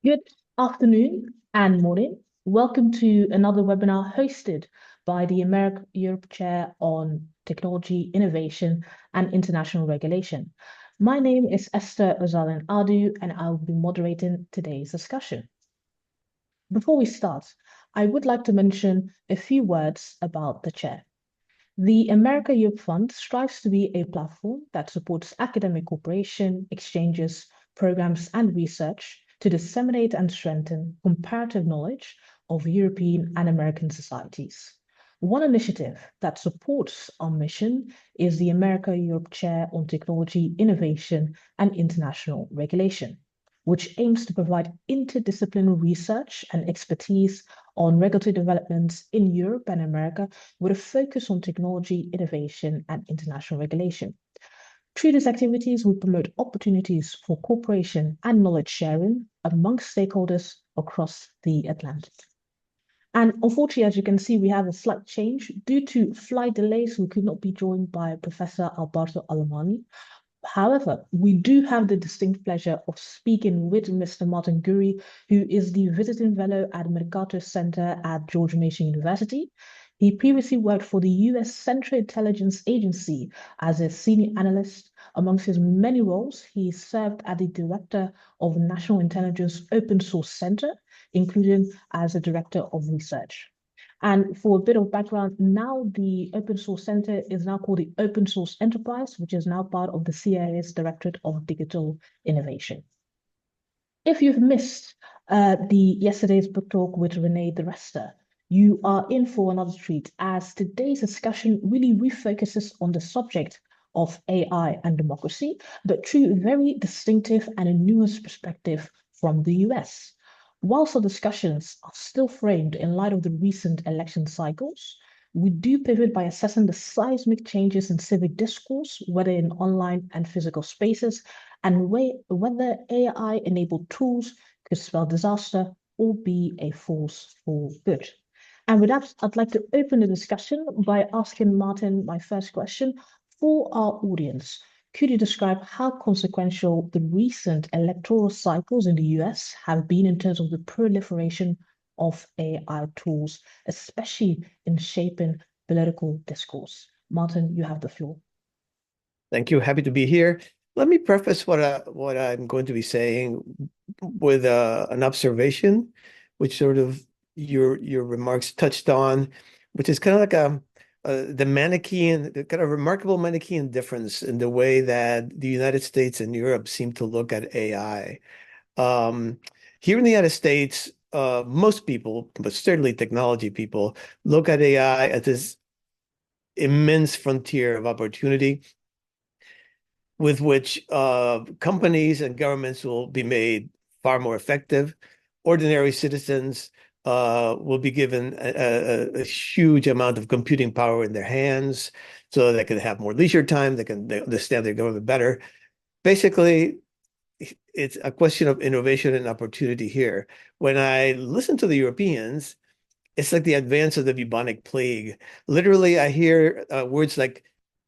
Good afternoon and morning. Welcome to another webinar hosted by the America Europe Chair on Technology, Innovation, and International Regulation. My name is Esther Ozalen Adu, and I will be moderating today's discussion. Before we start, I would like to mention a few words about the chair. The America Europe Fund strives to be a platform that supports academic cooperation, exchanges, programs, and research to disseminate and strengthen comparative knowledge of European and American societies. One initiative that supports our mission is the America Europe Chair on Technology, Innovation, and International Regulation, which aims to provide interdisciplinary research and expertise on regulatory developments in Europe and America with a focus on technology, innovation, and international regulation. Through these activities, we promote opportunities for cooperation and knowledge sharing amongst stakeholders across the Atlantic. And unfortunately, as you can see, we have a slight change. Due to flight delays, we could not be joined by Professor Alberto Alemani. However, we do have the distinct pleasure of speaking with Mr. Martin Guri, who is the visiting fellow at Mercator Center at George Mason University. He previously worked for the US Central Intelligence Agency as a senior analyst. Amongst his many roles, he served as the director of National Intelligence Open Source Center, including as a director of research. And for a bit of background, now the Open Source Center is now called the Open Source Enterprise, which is now part of the CIA's Directorate of Digital Innovation. If you've missed the yesterday's book talk with Renee de Rester, you are in for another treat, as today's discussion really refocuses on the subject of AI and democracy, but through a very distinctive and a nuanced perspective from the US. Whilst our discussions are still framed in light of the recent election cycles, we do pivot by assessing the seismic changes in civic discourse, whether in online and physical spaces, and whether AI-enabled tools could spell disaster or be a force for good. And with that, I'd like to open the discussion by asking Martin my first question. For our audience, could you describe how consequential the recent electoral cycles in the US have been in terms of the proliferation of AI tools, especially in shaping political discourse? Martin, you have the floor. Thank you. Happy to be here. Let me preface what I'm going to be saying with an observation, which sort of your remarks touched on, which is kind of like the kind of remarkable Manichaean difference in the way that the United States and Europe seem to look at AI. Here in the United States, most people, but certainly technology people, look at AI as this immense frontier of opportunity with which companies and governments will be made far more effective. Ordinary citizens will be given a huge amount of computing power in their hands so they can have more leisure time, they understand their government better. Basically, it's a question of innovation and opportunity here. When I listen to the Europeans, it's like the advance of the bubonic plague. Literally, I hear words like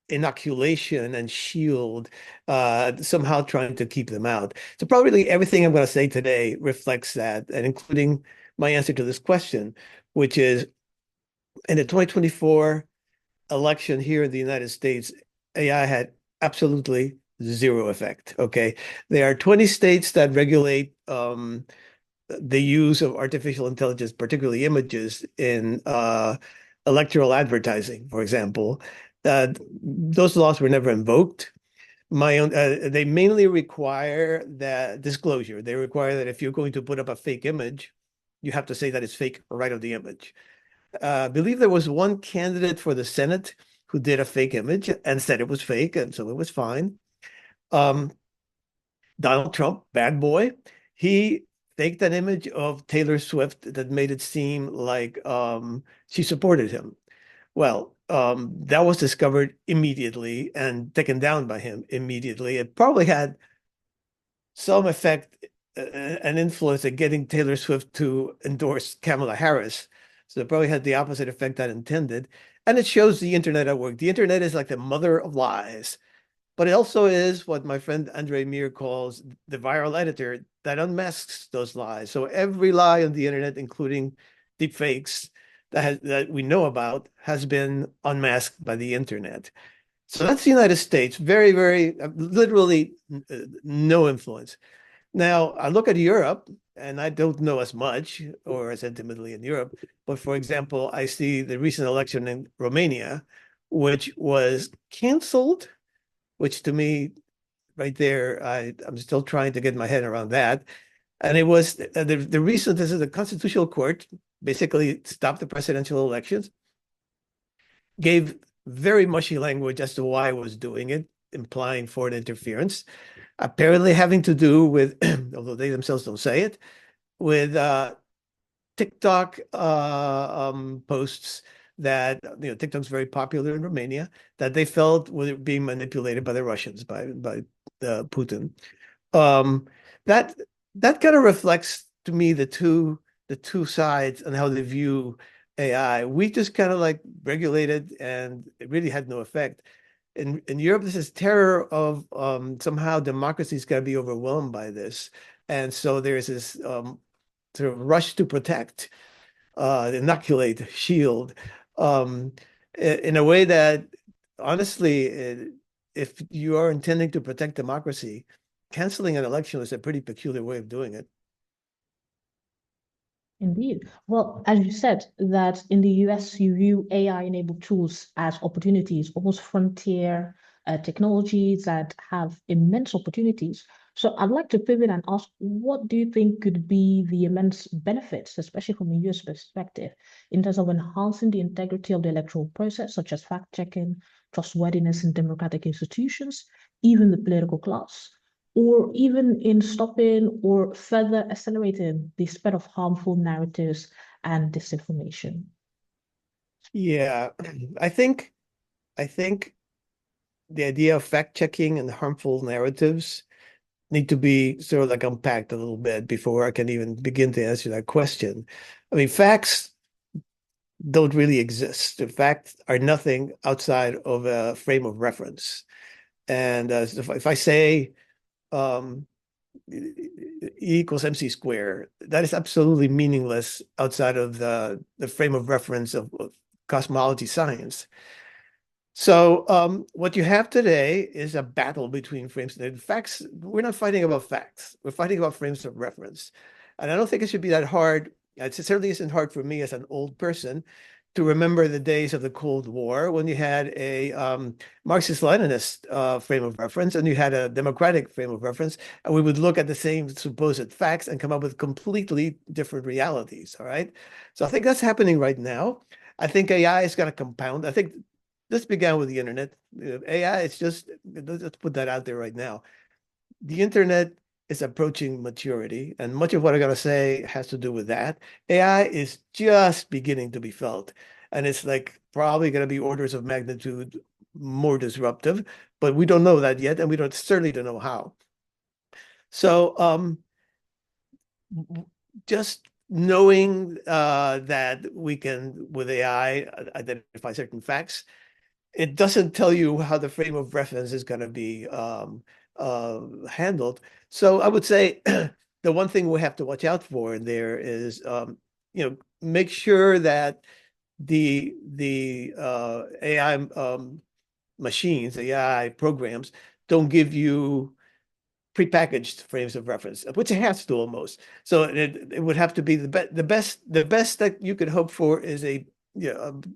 inoculation and shield, somehow trying to keep them out. So probably everything I'm going to say today reflects that, and including my answer to this question, which is in the 2024 election here in the United States, AI had absolutely zero effect. Okay. There are 20 states that regulate the use of artificial intelligence, particularly images, in electoral advertising, for example. Those laws were never invoked. They mainly require that disclosure. They require that if you're going to put up a fake image, you have to say that it's fake right on the image. I believe there was one candidate for the Senate who did a fake image and said it was fake, and so it was fine. Donald Trump, bad boy, he faked an image of Taylor Swift that made it seem like she supported him. Well, that was discovered immediately and taken down by him immediately. It probably had some effect and influence at getting Taylor Swift to endorse Kamala Harris. So it probably had the opposite effect that intended. And it shows the internet at work. The internet is like the mother of lies. but it also is what my friend Andre Mir calls the viral editor that unmasks those lies. So every lie on the internet, including deepfakes that we know about, has been unmasked by the internet. So that's the United States. Very, very, literally no influence. Now, I look at Europe, and I don't know as much or as intimately in Europe, but for example, I see the recent election in Romania, which was canceled, which to me, right there, I'm still trying to get my head around that. And it was the recent, this is the Constitutional Court, basically stopped the presidential elections, gave very mushy language as to why I was doing it, implying foreign interference, apparently having to do with, although they themselves don't say it, with TikTok posts that, TikTok's very popular in Romania, that they felt were being manipulated by the Russians, by Putin. Um, that that kind of reflects to me the two sides and how they view AI. We just kind of like regulated, and it really had no effect. In Europe, this is terror of somehow democracy's going to be overwhelmed by this, and so there's this sort of rush to protect, inoculate, shield, um, in a way that honestly, if you are intending to protect democracy, canceling an election is a pretty peculiar way of doing it. Indeed. Well, as you said, that in the US, you view AI-enabled tools as opportunities, almost frontier technologies that have immense opportunities. So I'd like to pivot and ask, what do you think could be the immense benefits, especially from a US perspective, in terms of enhancing the integrity of the electoral process, such as fact-checking, trustworthiness in democratic institutions, even the political class? Or even in stopping or further accelerating the spread of harmful narratives and disinformation. Yeah, I think I think the idea of fact checking and harmful narratives need to be sort of like unpacked a little bit before I can even begin to answer that question. I mean, facts don't really exist. The facts are nothing outside of a frame of reference. And so if I say E equals MC squared, that is absolutely meaningless outside of the frame of reference of cosmology science. So what you have today is a battle between frames. The facts, we're not fighting about facts. We're fighting about frames of reference. And I don't think it should be that hard. It certainly isn't hard for me as an old person to remember the days of the Cold War when you had a Marxist-Leninist frame of reference and you had a democratic frame of reference, and we would look at the same supposed facts and come up with completely different realities. All right. So I think that's happening right now. I think AI is going to compound. I think this began with the internet. AI, it's just, let's put that out there right now. The internet is approaching maturity, and much of what I'm going to say has to do with that. AI is just beginning to be felt, and it's like probably going to be orders of magnitude more disruptive, but we don't know that yet, and we certainly don't know how. So just knowing that we can, with AI, identify certain facts, it doesn't tell you how the frame of reference is going to be handled. So I would say the one thing we have to watch out for in there is, make sure that the AI machines, the AI programs, don't give you prepackaged frames of reference, which it has to almost. So it would have to be the best that you could hope for is a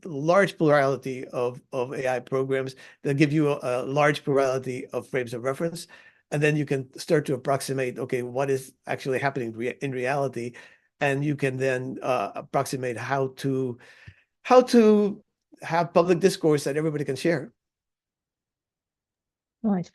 large plurality of AI programs that give you a large plurality of frames of reference. And then you can start to approximate, okay, what is actually happening in reality. And you can then approximate how to have public discourse that everybody can share. Right.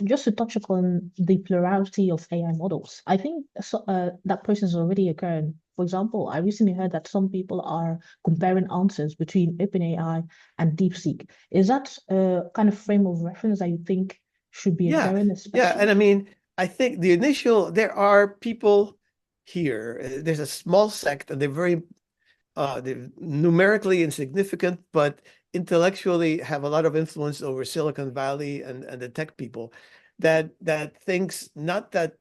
Just to touch upon the plurality of AI models, I think that process is already occurring. For example, I recently heard that some people are comparing answers between OpenAI and DeepSeek. Is that a kind of frame of reference that you think should be Yeah, occurring, yeah. And especially? I mean, I think there are people here. There's a small sect, and they're numerically insignificant, but intellectually have a lot of influence over Silicon Valley and the tech people that thinks not that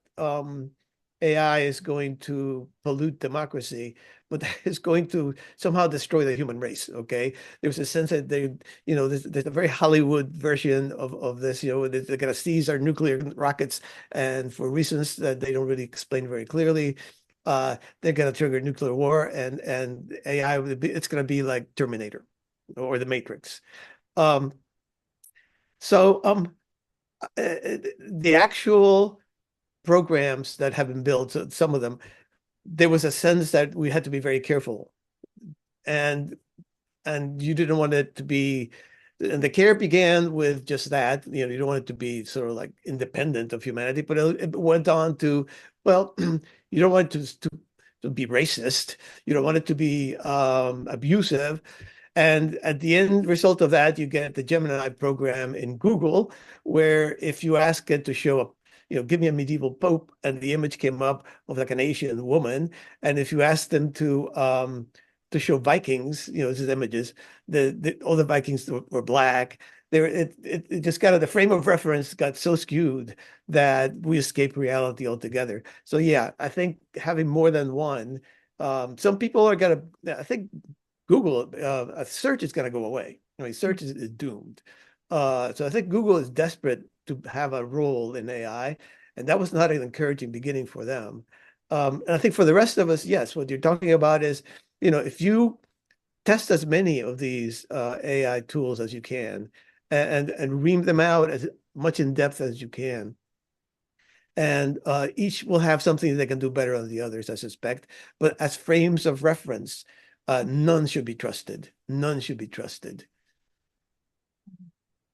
AI is going to pollute democracy, but that is going to somehow destroy the human race. Okay, there's a sense that there's a very Hollywood version of this. They're going to seize our nuclear rockets, and for reasons that they don't really explain very clearly, they're going to trigger nuclear war, and AI it's going to be like Terminator or the Matrix. Um, so the actual programs that have been built, some of them, there was a sense that we had to be very careful, and you didn't want it to be. And the care began with just that. You don't want it to be sort of like independent of humanity, but it went on to, well, you don't want it to be racist. You don't want it to be abusive. And at the end result of that, you get the Gemini program in Google, where if you ask it to show up, give me a medieval pope, and the image came up of like an Asian woman. And if you ask them to show Vikings, these images, all the Vikings were black. It just got the frame of reference got so skewed that we escape reality altogether. So yeah, I think having more than one, some people are gonna. I think Google search is gonna go away. I mean, search is doomed. So I think Google is desperate to have a role in AI, and that was not an encouraging beginning for them. And I think for the rest of us, yes, what you're talking about is, if you test as many of these AI tools as you can, and ream them out as much in depth as you can. And each will have something they can do better than the others, I suspect. But as frames of reference, none should be trusted. None should be trusted.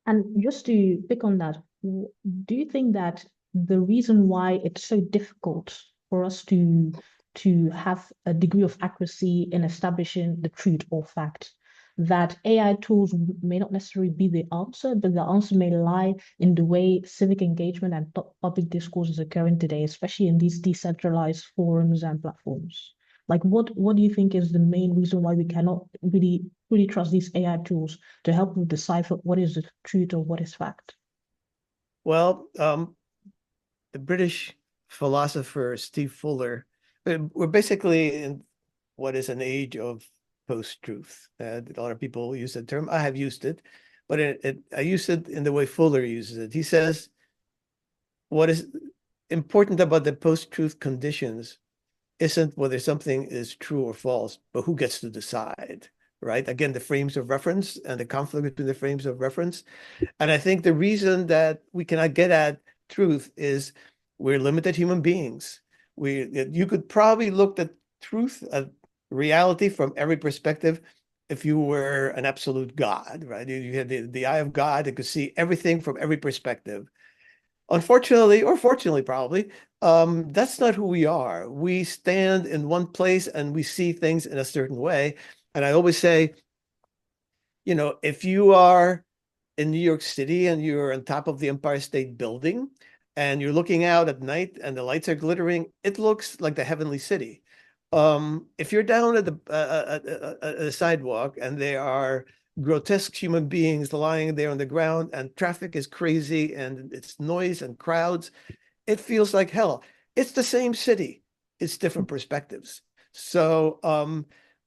And just to pick on that, do you think that the reason why it's so difficult for us to have a degree of accuracy in establishing the truth or fact, that AI tools may not necessarily be the answer, but the answer may lie in the way civic engagement and public discourse is occurring today, especially in these decentralized forums and platforms? Like, what do you think is the main reason why we cannot really trust these AI tools to help us decipher what is the truth or what is fact? Well, the British philosopher Steve Fuller, we're basically in what is an age of post-truth. A lot of people use that term. I have used it, but I use it in the way Fuller uses it. He says, what is important about the post-truth conditions isn't whether something is true or false, but who gets to decide, right? Again, the frames of reference and the conflict between the frames of reference. And I think the reason that we cannot get at truth is we're limited human beings. You could probably look at truth, at reality from every perspective if you were an absolute God, right? You had the eye of God that could see everything from every perspective. Unfortunately, or fortunately, probably, that's not who we are. We stand in one place and we see things in a certain way. And I always say, if you are in New York City and you're on top of the Empire State Building and you're looking out at night and the lights are glittering, it looks like the heavenly city. If you're down at the sidewalk and there are grotesque human beings lying there on the ground and traffic is crazy and it's noise and crowds, it feels like hell. It's the same city. It's different perspectives. So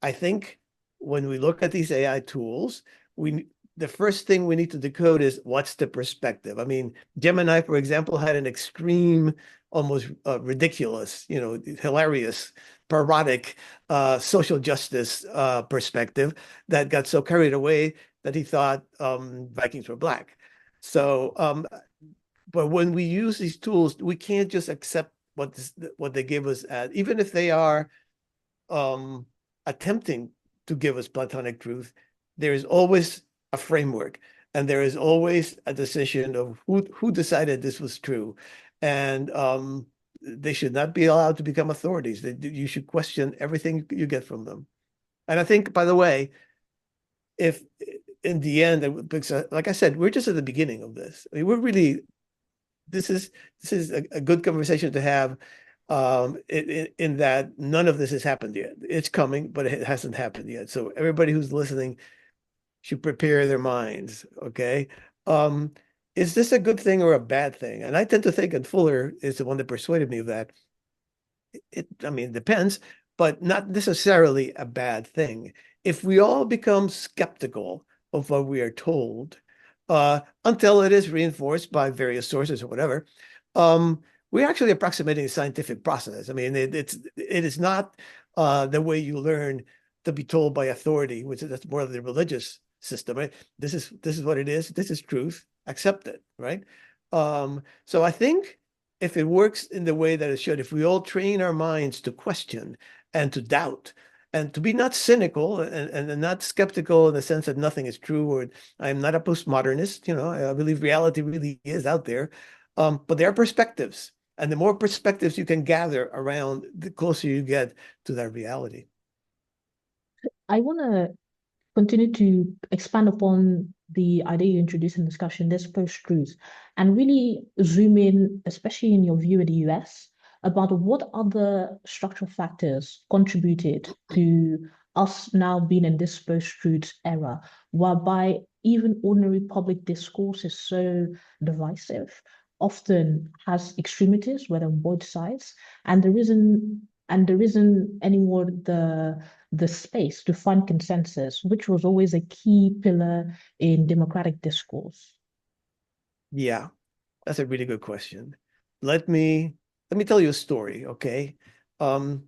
I think when we look at these AI tools, the first thing we need to decode is what's the perspective. I mean, Gemini, for example, had an extreme, almost ridiculous, hilarious, parodic social justice perspective that got so carried away that he thought Vikings were black. So, but when we use these tools, we can't just accept what they give us, even if they are attempting to give us Platonic truth. There is always a framework, and there is always a decision of who decided this was true, and they should not be allowed to become authorities. You should question everything you get from them. And I think, by the way, if in the end, because like I said, we're just at the beginning of this. I mean, we're really this is a good conversation to have. In that none of this has happened yet. It's coming, but it hasn't happened yet. So everybody who's listening, should prepare their minds. Okay. Um, is this a good thing or a bad thing? And I tend to think, and Fuller is the one that persuaded me of that. I mean, it depends, but not necessarily a bad thing. If we all become skeptical of what we are told, until it is reinforced by various sources or whatever, we're actually approximating a scientific process. I mean, it is not the way you learn to be told by authority, which is that's more of the religious system, right? This is what it is. This is truth. Accept it, right? So I think if it works in the way that it should, if we all train our minds to question and to doubt and to be not cynical and not skeptical in the sense that nothing is true, or I'm not a postmodernist, I believe reality really is out there. But there are perspectives. And the more perspectives you can gather around, the closer you get to that reality. I want to continue to expand upon the idea you introduced in discussion, this post-truth, and really zoom in, especially in your view in the US, about what other structural factors contributed to us now being in this post-truth era, whereby even ordinary public discourse is so divisive, often has extremities, whether on both sides, and there isn't anymore the space to find consensus, which was always a key pillar in democratic discourse. Yeah, that's a really good question. Let me let me tell you a story, okay? Um,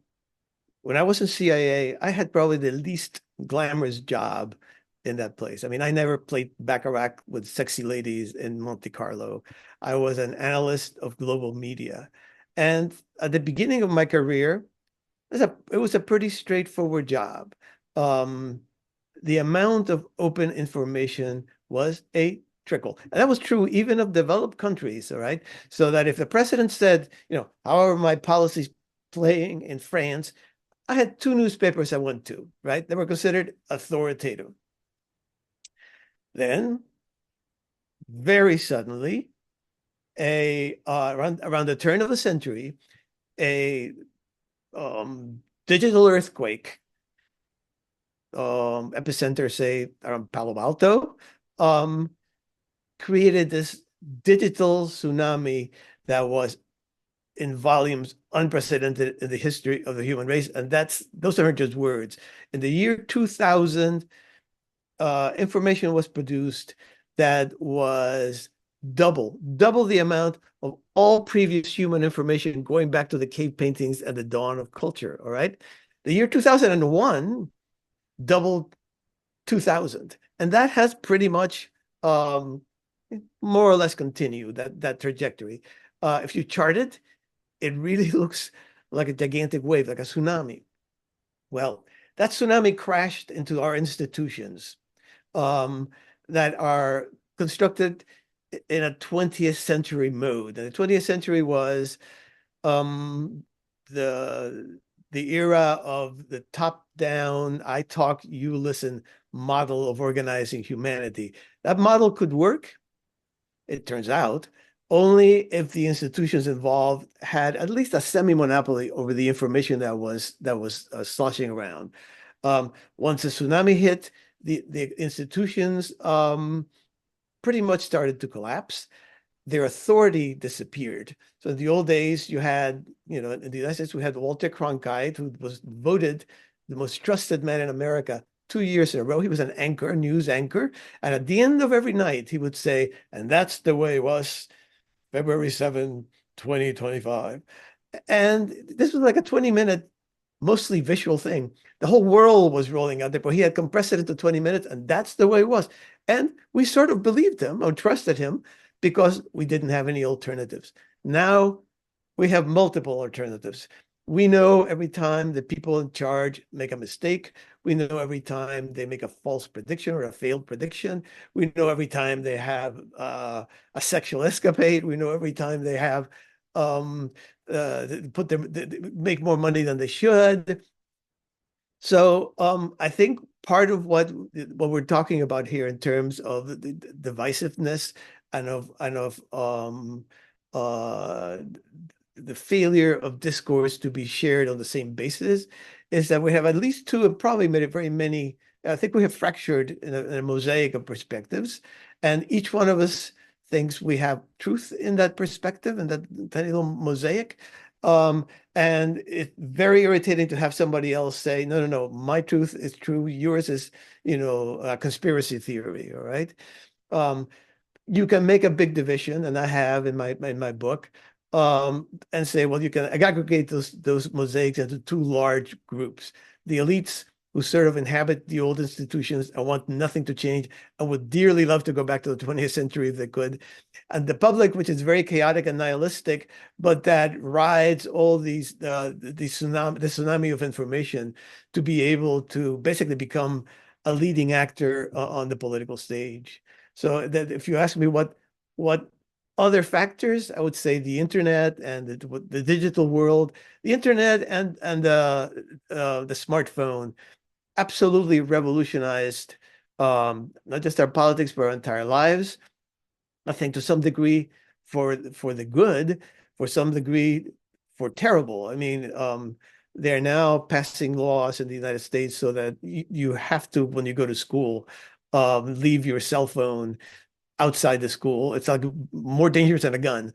when I was in CIA, I had probably the least glamorous job in that place. I mean, I never played baccarat with sexy ladies in Monte Carlo. I was an analyst of global media. And at the beginning of my career, it was a pretty straightforward job. Um, the amount of open information was a trickle. And that was true even of developed countries, all right? So that if the president said, how are my policies playing in France, I had two newspapers I went to, right? They were considered authoritative. Then, very suddenly, around the turn of the century, a digital earthquake, epicenter, say, around Palo Alto, um, created this digital tsunami that was in volumes unprecedented in the history of the human race. And those aren't just words. In the year 2000, information was produced that was double the amount of all previous human information going back to the cave paintings and the dawn of culture. All right. The year 2001 doubled 2000. And that has pretty much more or less continued that trajectory. If you chart it, it really looks like a gigantic wave, like a tsunami. Well, that tsunami crashed into our institutions um, that are constructed in a 20th century mode. And the 20th century was um, the the era of the top-down, I talk, you listen model of organizing humanity. That model could work, it turns out, only if the institutions involved had at least a semi-monopoly over the information that was sloshing around. Once the tsunami hit, the institutions pretty much started to collapse. Their authority disappeared. So in the old days, you had, in the United States, we had Walter Cronkite, who was voted the most trusted man in America 2 years in a row. He was an anchor, news anchor. And at the end of every night, he would say, and that's the way it was February 7, 2025. And this was like a 20-minute, mostly visual thing. The whole world was rolling out there, but he had compressed it into 20 minutes, and that's the way it was. And we sort of believed him or trusted him because we didn't have any alternatives. Now we have multiple alternatives. We know every time the people in charge make a mistake. We know every time they make a false prediction or a failed prediction. We know every time they have a sexual escapade. We know every time they have make more money than they should. So I think part of what we're talking about here in terms of the divisiveness and of uh, the failure of discourse to be shared on the same basis is that we have at least two and probably very many I think we have fractured in a mosaic of perspectives, and each one of us thinks we have truth in that perspective and that tiny little mosaic. And it's very irritating to have somebody else say, no, no, no, my truth is true. Yours is, a conspiracy theory. All right. Um, you can make a big division, and I have in my book, and say, well, you can aggregate those mosaics into two large groups: the elites who sort of inhabit the old institutions and want nothing to change and would dearly love to go back to the 20th century if they could, and the public, which is very chaotic and nihilistic, but that rides all the tsunami of information to be able to basically become a leading actor on the political stage. So that if you ask me what other factors, I would say the internet and the digital world, the internet and the smartphone absolutely revolutionized not just our politics but our entire lives. I think to some degree for the good, for some degree for terrible. I mean, they're now passing laws in the United States so that you have to, when you go to school, leave your cell phone outside the school. It's like more dangerous than a gun.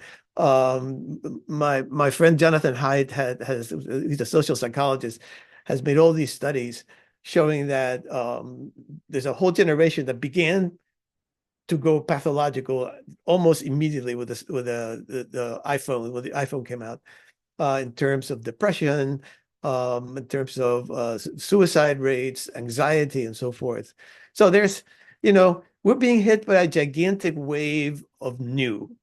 My friend Jonathan Haidt he's a social psychologist, has made all these studies showing that there's a whole generation that began to go pathological almost immediately with the iPhone when the iPhone came out, in terms of depression, in terms of suicide rates, anxiety, and so forth. So we're being hit by a gigantic wave of new.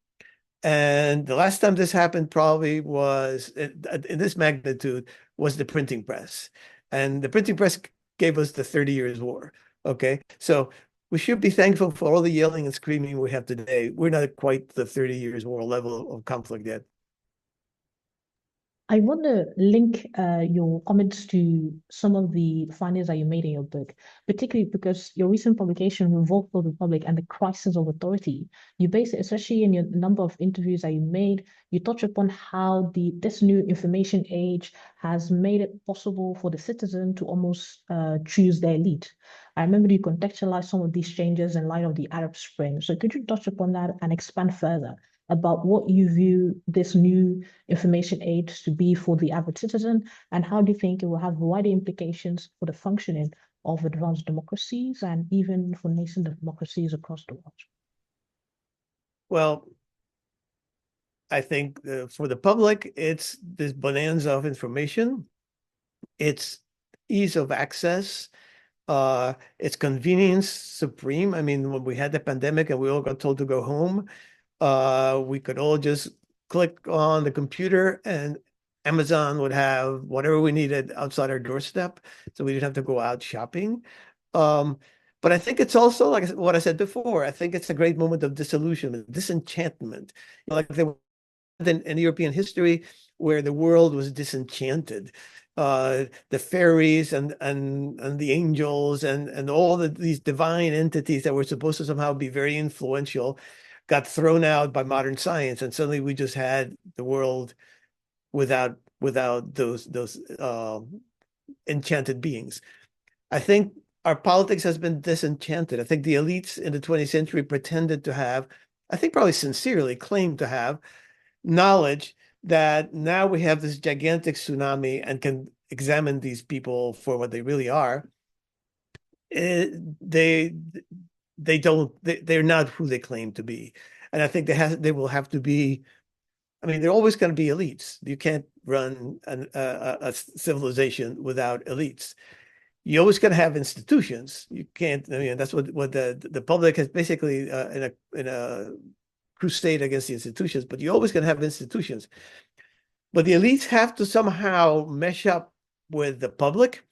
And the last time this happened probably was in this magnitude was the printing press. And the printing press gave us the 30 Years' War. Okay. So we should be thankful for all the yelling and screaming we have today. We're not quite the 30 Years' War level of conflict yet. I want to link your comments to some of the findings that you made in your book, particularly because your recent publication, Revolt of the Republic and the Crisis of Authority, you base it, especially in your number of interviews that you made, you touch upon how this new information age has made it possible for the citizen to almost choose their elite. I remember you contextualized some of these changes in light of the Arab Spring. So could you touch upon that and expand further about what you view this new information age to be for the average citizen, and how do you think it will have wider implications for the functioning of advanced democracies and even for nascent democracies across the world? Well, I think for the public, it's this bonanza of information. It's ease of access. It's convenience supreme. I mean, when we had the pandemic and we all got told to go home, we could all just click on the computer and Amazon would have whatever we needed outside our doorstep. So we didn't have to go out shopping. Um, but I think it's also like what I said before, I think it's a great moment of disillusionment, disenchantment. Like there in European history where the world was disenchanted. The fairies and the angels and all these divine entities that were supposed to somehow be very influential got thrown out by modern science, and suddenly we just had the world without those enchanted beings. I think our politics has been disenchanted. I think the elites in the 20th century pretended to have, I think probably sincerely claimed to have knowledge that now we have this gigantic tsunami and can examine these people for what they really are. They're not who they claim to be. And I think they will have to be, I mean, they're always going to be elites. You can't run a civilization without elites. You always got to have institutions. You can't, I mean, that's what the public has basically in a crusade against the institutions, but you always going to have institutions. But the elites have to somehow mesh up with the public,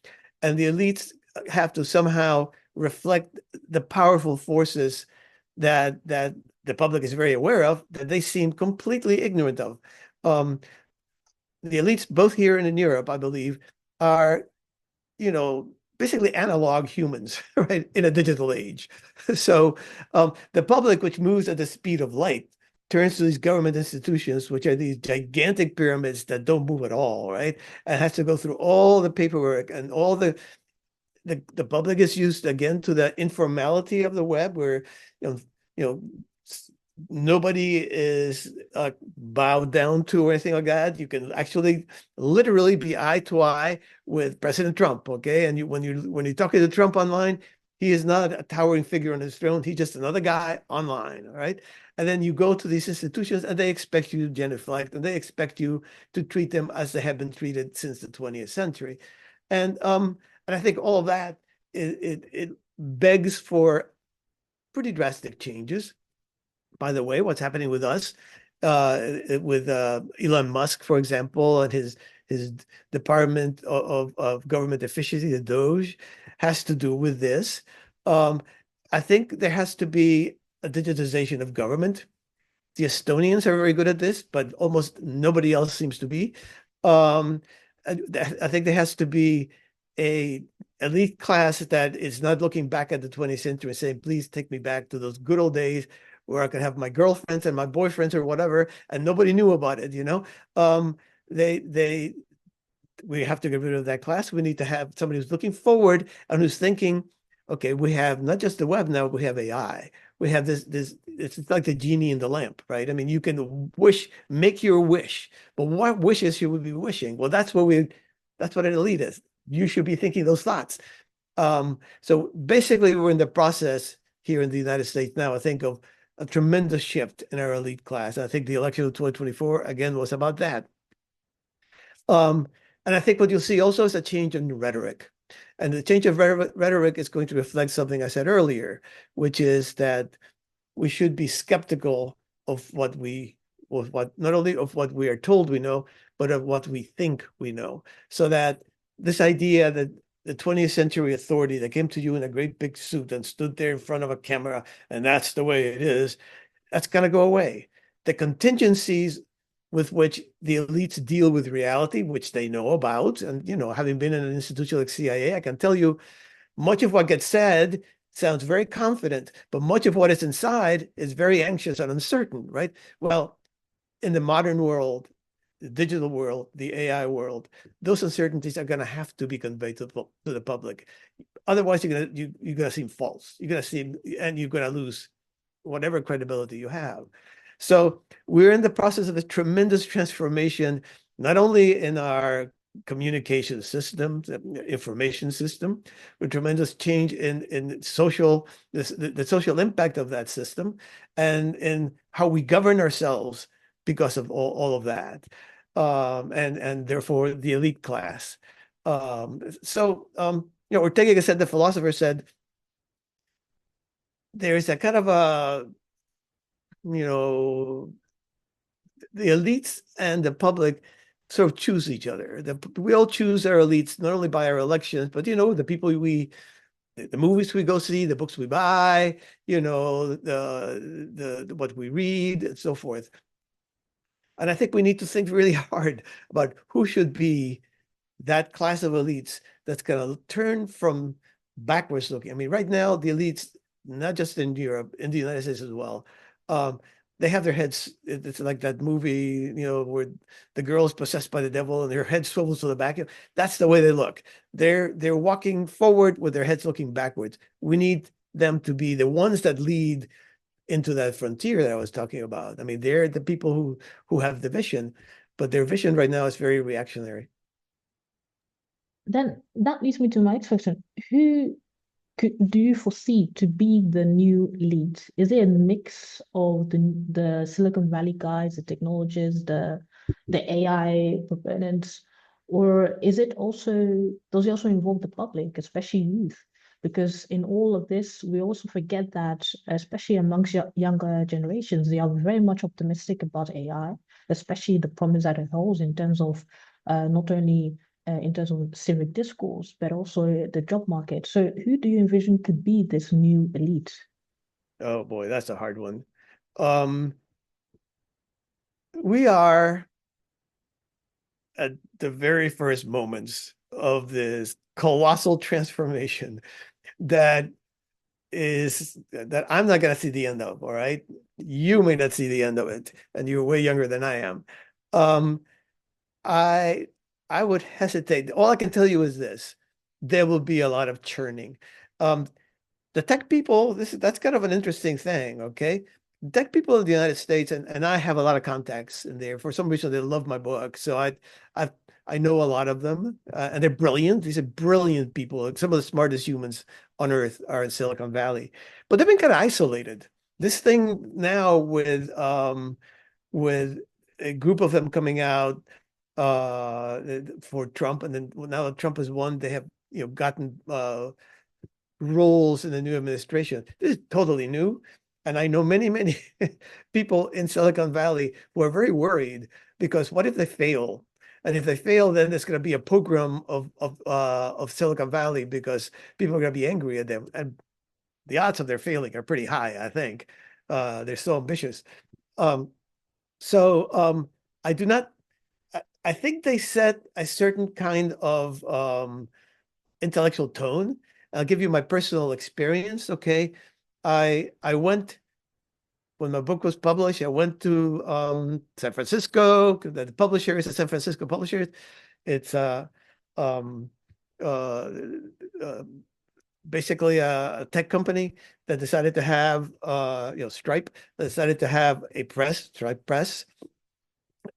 and the elites have to somehow reflect the powerful forces that the public is very aware of, that they seem completely ignorant of. The elites, both here and in Europe, I believe, are, basically analog humans, right, in a digital age. So the public, which moves at the speed of light, turns to these government institutions, which are these gigantic pyramids that don't move at all, right? And has to go through all the paperwork and all the the public is used again to the informality of the web, where you know you know nobody is bowed down to or anything like that. You can actually literally be eye to eye with President Trump, okay? And when you're talking to Trump online, he is not a towering figure on his throne. He's just another guy online, all right? And then you go to these institutions and they expect you to genuflect and they expect you to treat them as they have been treated since the 20th century. And I think all of that it begs for pretty drastic changes. By the way, what's happening with us, with Elon Musk, for example, and his Department of Government Efficiency, the DOGE, has to do with this. Um, I think there has to be a digitization of government. The Estonians are very good at this, but almost nobody else seems to be. Um, I think there has to be a elite class that is not looking back at the 20th century and saying, please take me back to those good old days where I could have my girlfriends and my boyfriends or whatever, and nobody knew about it, you know? Um, they we have to get rid of that class. We need to have somebody who's looking forward and who's thinking, okay, we have not just the web now, we have AI. We have this, it's like the genie in the lamp, right? I mean, you can make your wish, but what wishes should we be wishing? Well, that's what an elite is. You should be thinking those thoughts. So basically, we're in the process here in the United States now, I think, of a tremendous shift in our elite class. I think the election of 2024, again, was about that. Um, and I think what you'll see also is a change in rhetoric. And the change of rhetoric is going to reflect something I said earlier, which is that we should be skeptical of not only of what we are told we know, but of what we think we know. So that this idea that the 20th century authority that came to you in a great big suit and stood there in front of a camera, and that's the way it is, that's going to go away. The contingencies with which the elites deal with reality, which they know about, and having been in an institution like CIA, I can tell you much of what gets said sounds very confident, but much of what is inside is very anxious and uncertain, right? Well, in the modern world, the digital world, the AI world, those uncertainties are going to have to be conveyed to the public. Otherwise, you're gonna seem false. And you're gonna lose whatever credibility you have. So we're in the process of a tremendous transformation, not only in our communication systems, information system, but tremendous change in the social impact of that system, and in how we govern ourselves because of all of that, and therefore the elite class. Ortega said, the philosopher said, there's a kind of you know, the elites and the public sort of choose each other. We all choose our elites, not only by our elections, but, the people the movies we go see, the books we buy, what we read and so forth. And I think we need to think really hard about who should be that class of elites that's going to turn from backwards looking. I mean, right now, the elites, not just in Europe, in the United States as well, they have their heads, it's like that movie, where the girl is possessed by the devil and their head swivels to the back. That's the way they look. They're walking forward with their heads looking backwards. We need them to be the ones that lead into that frontier that I was talking about. I mean, they're the people who have the vision, but their vision right now is very reactionary. Then that leads me to my next question. Who do you foresee to be the new lead? Is it a mix of the Silicon Valley guys, the technologists, the AI proponents, or is it also does it also involve the public, especially youth? Because in all of this, we also forget that, especially amongst younger generations, they are very much optimistic about AI, especially the promise that it holds in terms of not only in terms of civic discourse, but also the job market. So, who do you envision could be this new elite? Oh boy, that's a hard one. Um, we are at the very first moments of this colossal transformation that I'm not going to see the end of. All right, you may not see the end of it, and you're way younger than I am. Um, I I would hesitate. All I can tell you is this: there will be a lot of churning. Um, the tech people, that's kind of an interesting thing, okay? Tech people in the United States, and I have a lot of contacts in there. For some reason, they love my book, so I I know a lot of them, and they're brilliant. These are brilliant people. Some of the smartest humans on earth are in Silicon Valley, but they've been kind of isolated. This thing now with a group of them coming out for Trump, and then now that Trump has won, they have gotten roles in the new administration. This is totally new. And I know many, many people in Silicon Valley who are very worried because what if they fail? And if they fail, then there's going to be a pogrom of Silicon Valley because people are going to be angry at them. And the odds of their failing are pretty high, I think. They're so ambitious. Um, so I do not, I think they set a certain kind of intellectual tone. I'll give you my personal experience. Okay. I went when my book was published, I went to San Francisco. The publisher is a San Francisco publisher. It's um uh, uh basically a tech company that decided to have Stripe, that decided to have a press, Stripe Press.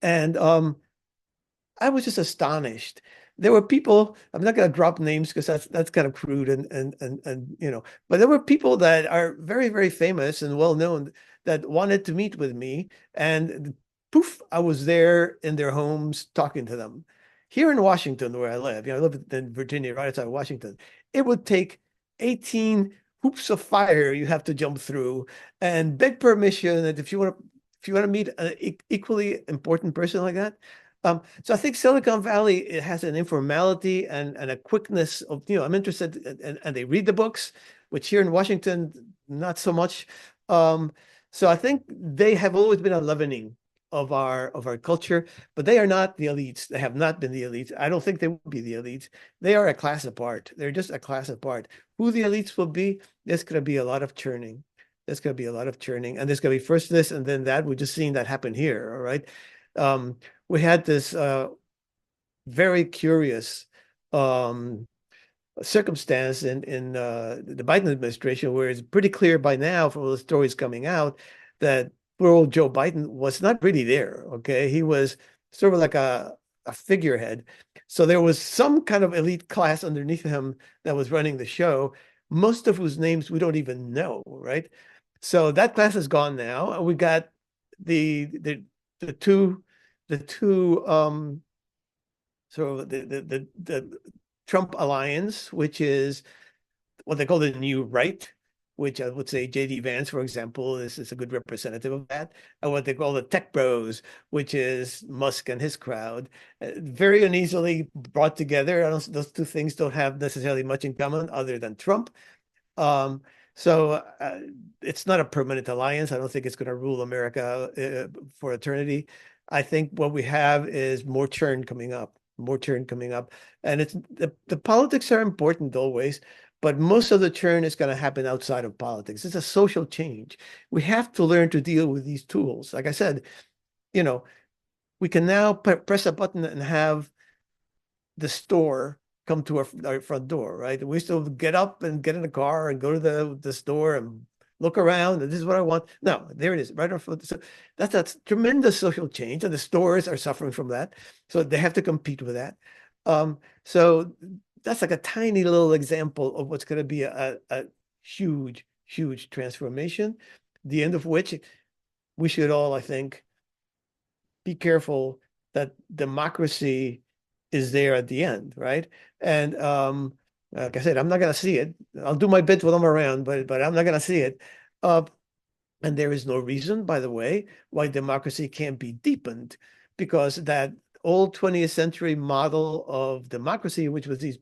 And I was just astonished. There were people, I'm not going to drop names because that's kind of crude and but there were people that are very, very famous and well known that wanted to meet with me. And poof, I was there in their homes talking to them. Here in Washington, where I live, I live in Virginia, right outside Washington, it would take 18 hoops of fire you have to jump through and beg permission. And if you want to meet an equally important person like that, so I think Silicon Valley, it has an informality and a quickness of, I'm interested and they read the books, which here in Washington, not so much. So I think they have always been a leavening of our culture, but they are not the elites. They have not been the elites. I don't think they will be the elites. They are a class apart. They're just a class apart. Who the elites will be, there's going to be a lot of churning. There's going to be a lot of churning, and there's going to be first this and then that. We're just seeing that happen here. All right. We had this very curious circumstance in the Biden administration where it's pretty clear by now from all the stories coming out that poor old Joe Biden was not really there. Okay, he was sort of like a figurehead. So there was some kind of elite class underneath him that was running the show, most of whose names we don't even know, right? So that class is gone now. We got the two the two sort of the Trump alliance, which is what they call the new right, which I would say J.D. Vance, for example, is a good representative of that, and what they call the tech bros, which is Musk and his crowd, very uneasily brought together. Those two things don't have necessarily much in common other than Trump. Um, so it's not a permanent alliance. I don't think it's going to rule America for eternity. I think what we have is more churn coming up, more churn coming up. And it's the politics are important always, but most of the churn is going to happen outside of politics. It's a social change. We have to learn to deal with these tools. Like I said, you know, we can now press a button and have the store come to our front door, right? We still get up and get in the car and go to the store and look around and this is what I want. No, there it is, right on foot. So that's a tremendous social change, and the stores are suffering from that. So they have to compete with that. So that's like a tiny little example of what's going to be a huge, huge transformation, the end of which we should all, I think, be careful that democracy is there at the end, right? And like I said, I'm not going to see it. I'll do my bit when I'm around, but I'm not going to see it. Uh, and there is no reason, by the way, why democracy can't be deepened, because that old 20th century model of democracy, which was these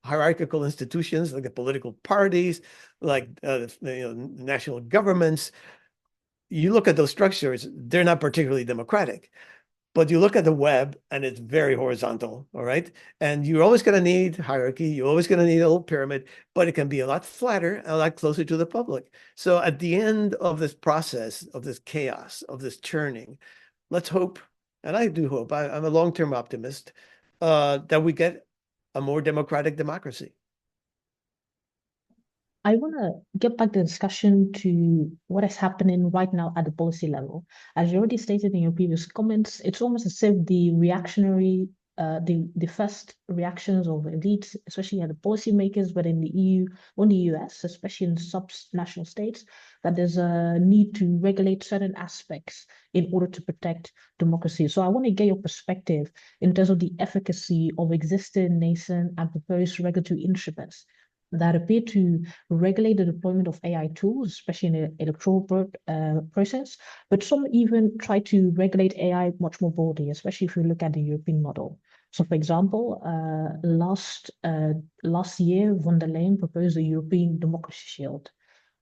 hierarchical institutions like the political parties, like national governments, you look at those structures, they're not particularly democratic. But you look at the web and it's very horizontal, all right? And you're always going to need hierarchy. You're always going to need a little pyramid, but it can be a lot flatter and a lot closer to the public. So at the end of this process, of this chaos, of this churning, let's hope, and I do hope, I'm a long-term optimist, that we get a more democratic democracy. I want to get back the discussion to what is happening right now at the policy level. As you already stated in your previous comments, it's almost as if the first reactions of elites, especially at the policymakers, but in the EU or in the US, especially in sub-national states, that there's a need to regulate certain aspects in order to protect democracy. So I want to get your perspective in terms of the efficacy of existing nascent and proposed regulatory instruments that appear to regulate the deployment of AI tools, especially in the electoral process, but some even try to regulate AI much more broadly, especially if you look at the European model. So, for example, last year, von der Leyen proposed a European Democracy Shield,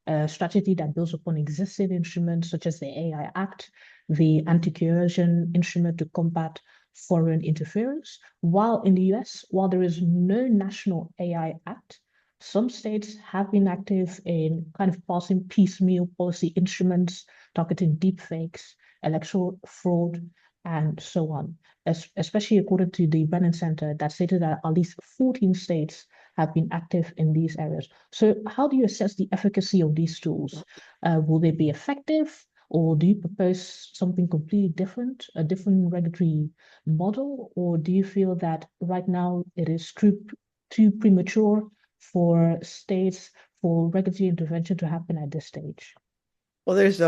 a strategy that builds upon existing instruments such as the AI Act, the anti-coercion instrument to combat foreign interference. While in the US, while there is no national AI Act, some states have been active in kind of passing piecemeal policy instruments targeting deepfakes, electoral fraud, and so on. Especially according to the Brennan Center, that stated that at least 14 states have been active in these areas. So, how do you assess the efficacy of these tools? Will they be effective? Or do you propose something completely different, a different regulatory model? Or do you feel that right now it is too premature for states for regulatory intervention to happen at this stage? Well, there's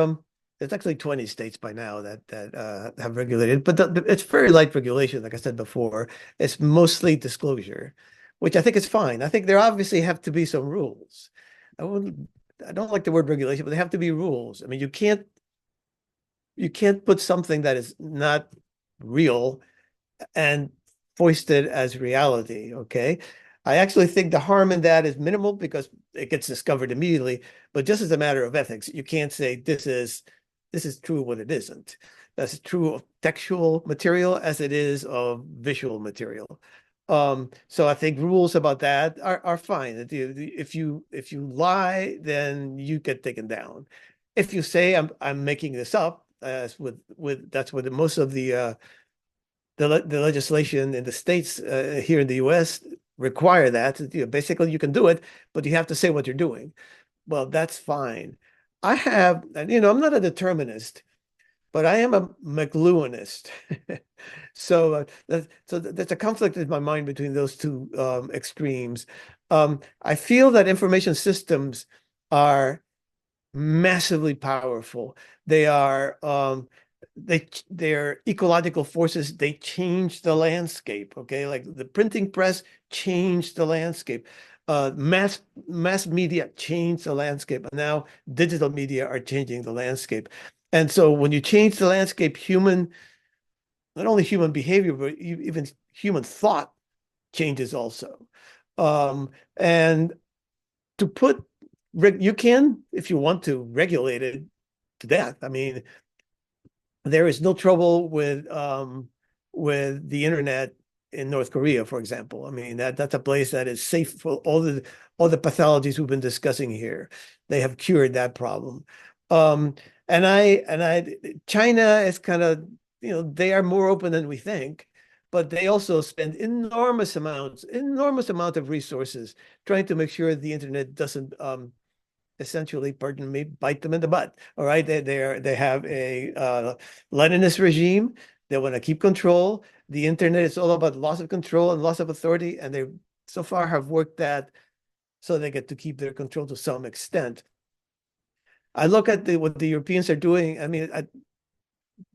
actually 20 states by now that have regulated, but it's very light regulation, like I said before. It's mostly disclosure, which I think is fine. I think there obviously have to be some rules. I don't like the word regulation, but they have to be rules. I mean, you can't put something that is not real and foist it as reality, okay? I actually think the harm in that is minimal because it gets discovered immediately, but just as a matter of ethics, you can't say this is true when it isn't. That's true of textual material as it is of visual material. So I think rules about that are fine. If you lie, then you get taken down. If you say I'm making this up, as with that's what most of the legislation in the states here in the U.S. require that. You know, basically, you can do it, but you have to say what you're doing. Well, that's fine. And I'm not a determinist, but I am a McLuhanist. So there's a conflict in my mind between those two extremes. I feel that information systems are massively powerful. They are they're ecological forces. They change the landscape. Okay, like the printing press changed the landscape. Mass media changed the landscape, and now digital media are changing the landscape. And so when you change the landscape, not only human behavior, but even human thought changes also. And to put you can, if you want to, regulate it to death. I mean, there is no trouble with the internet in North Korea, for example. I mean, that's a place that is safe for all the pathologies we've been discussing here. They have cured that problem. Um, China is kind of, they are more open than we think, but they also spend enormous amount of resources trying to make sure the internet doesn't essentially, pardon me, bite them in the butt. All right, they have a Leninist regime. They want to keep control. The internet is all about loss of control and loss of authority, and they so far have worked that so they get to keep their control to some extent. I look at what the Europeans are doing. I mean,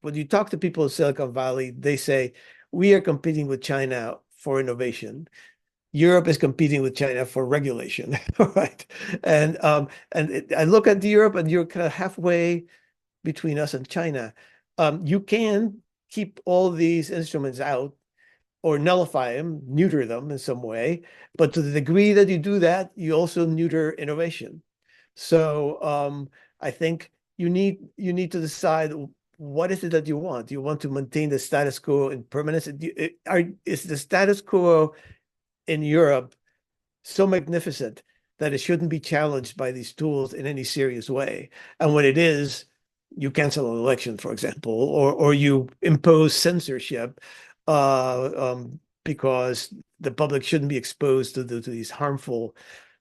when you talk to people in Silicon Valley, they say we are competing with China for innovation. Europe is competing with China for regulation, right? I look at Europe, and you're kind of halfway between us and China. You can keep all these instruments out or nullify them, neuter them in some way, but to the degree that you do that, you also neuter innovation. So I think you need to decide what is it that you want. Do you want to maintain the status quo in permanence? Is the status quo in Europe so magnificent that it shouldn't be challenged by these tools in any serious way? And when it is, you cancel an election, for example, or you impose censorship. because the public shouldn't be exposed to these harmful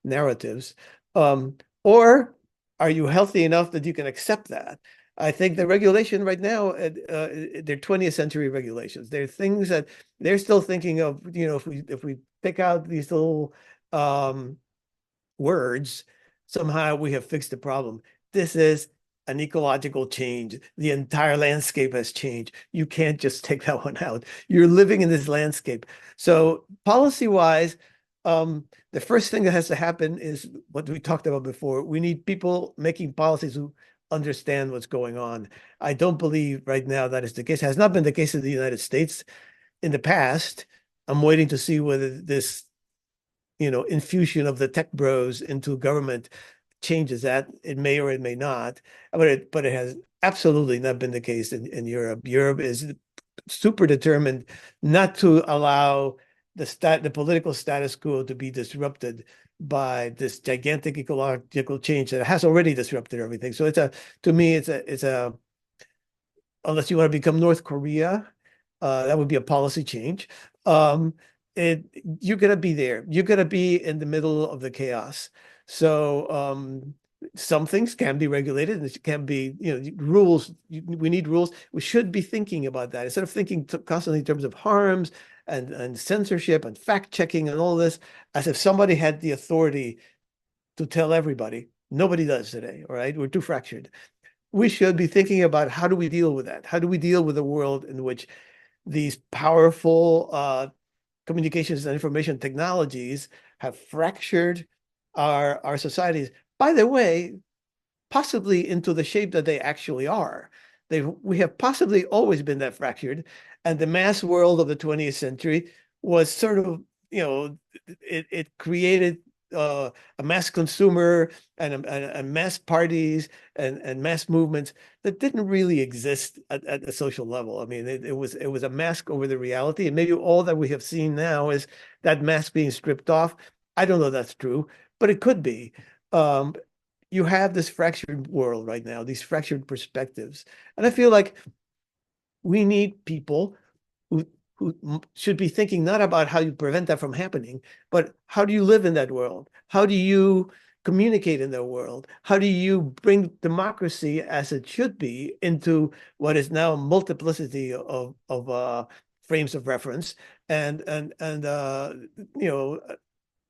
narratives? Or are you healthy enough that you can accept that? I think the regulation right now, they're 20th century regulations. They're things that they're still thinking of, if we pick out these little words, somehow we have fixed the problem. This is an ecological change. The entire landscape has changed. You can't just take that one out. You're living in this landscape. So policy-wise, the first thing that has to happen is what we talked about before. We need people making policies who understand what's going on. I don't believe right now that is the case. It has not been the case in the United States in the past. I'm waiting to see whether this infusion of the tech bros into government changes that. It may or it may not, but it has absolutely not been the case in Europe. Europe is super determined not to allow the political status quo to be disrupted by this gigantic ecological change that has already disrupted everything. So to me, it's a unless you want to become North Korea, that would be a policy change. You're gonna be there. You're gonna be in the middle of the chaos. So some things can be regulated, and it can be, rules. We need rules. We should be thinking about that instead of thinking constantly in terms of harms and censorship and fact checking and all this, as if somebody had the authority to tell everybody. Nobody does today. All right, we're too fractured. We should be thinking about how do we deal with that? How do we deal with a world in which these powerful communications and information technologies have fractured our societies, by the way, possibly into the shape that they actually are. We have possibly always been that fractured, and the mass world of the 20th century was sort of, it created a mass consumer and mass parties and mass movements that didn't really exist at the social level. I mean, it was a mask over the reality, and maybe all that we have seen now is that mask being stripped off. I don't know if that's true, but it could be. You have this fractured world right now, these fractured perspectives, and I feel like we need people who should be thinking not about how you prevent that from happening, but how do you live in that world? How do you communicate in that world? How do you bring democracy as it should be into what is now a multiplicity of frames of reference and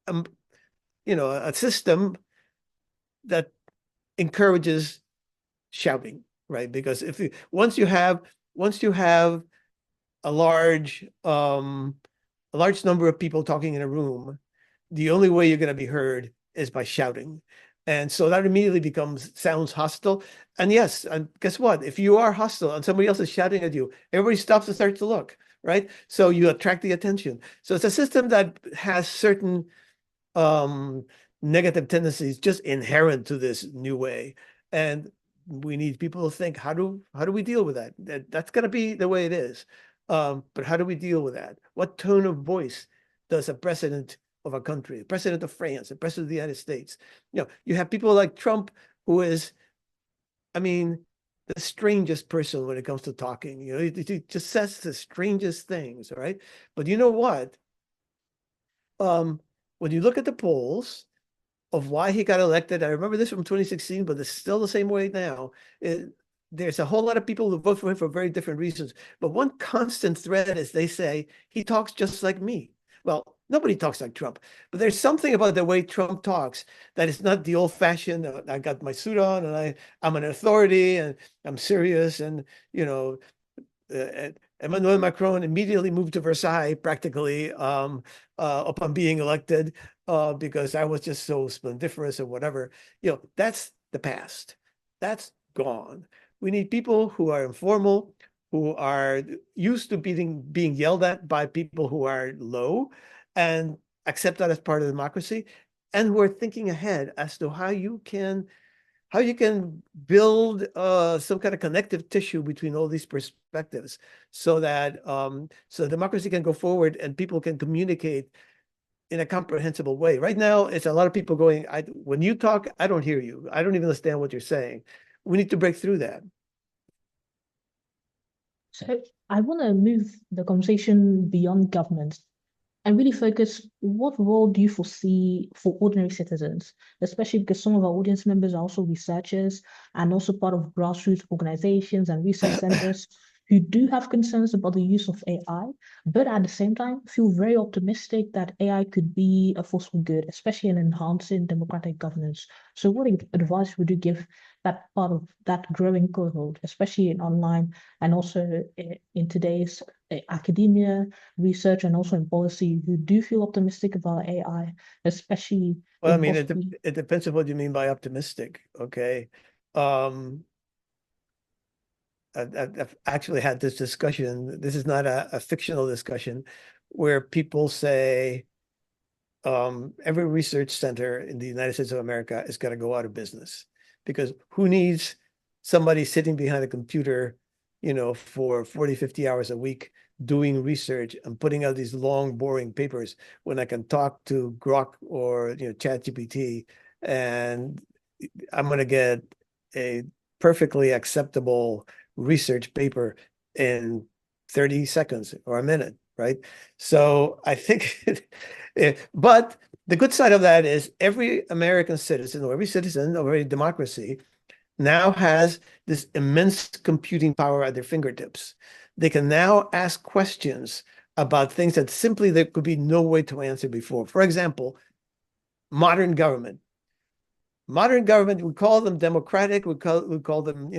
um, a system that encourages shouting, right? Because once you have a large number of people talking in a room, the only way you're going to be heard is by shouting. And so that immediately sounds hostile. And yes, and guess what? If you are hostile and somebody else is shouting at you, everybody stops and starts to look, right? So you attract the attention. So it's a system that has certain negative tendencies just inherent to this new way. And we need people to think, how do we deal with that? That's going to be the way it is. But how do we deal with that? What tone of voice does a president of a country, the president of France, the president of the United States? You have people like Trump, who is, I mean, the strangest person when it comes to talking. He just says the strangest things, all right? But you know what? When you look at the polls of why he got elected, I remember this from 2016, but it's still the same way now. There's a whole lot of people who vote for him for very different reasons. But one constant thread is they say, he talks just like me. Well, nobody talks like Trump, but there's something about the way Trump talks that is not the old-fashioned, I got my suit on and I'm an authority and I'm serious and, Emmanuel Macron immediately moved to Versailles practically upon being elected because I was just so splendiferous or whatever. That's the past. That's gone. We need people who are informal, who are used to being yelled at by people who are low and accept that as part of democracy, and who are thinking ahead as to how you can build some kind of connective tissue between all these perspectives so that democracy can go forward and people can communicate in a comprehensible way. Right now, it's a lot of people going, when you talk, I don't hear you. I don't even understand what you're saying. We need to break through that. So I want to move the conversation beyond government and really focus what role do you foresee for ordinary citizens, especially because some of our audience members are also researchers and also part of grassroots organizations and research centers who do have concerns about the use of AI, but at the same time feel very optimistic that AI could be a force for good, especially in enhancing democratic governance. So, what advice would you give that part of that growing cohort, especially in online and also in today's academia, research, and also in policy, who do feel optimistic about AI, especially Well, I in mean, possibly. it depends on what you mean by optimistic. Okay. Um, I've actually had this discussion. This is not a fictional discussion where people say every research center in the United States of America is going to go out of business because who needs somebody sitting behind a computer, for 40, 50 hours a week doing research and putting out these long, boring papers when I can talk to Grok or, ChatGPT and I'm going to get a perfectly acceptable research paper in 30 seconds or a minute, right? So I think, but the good side of that is every American citizen or every citizen of every democracy now has this immense computing power at their fingertips. They can now ask questions about things that simply there could be no way to answer before. For example, modern government. Modern government, we call them democratic, we call them,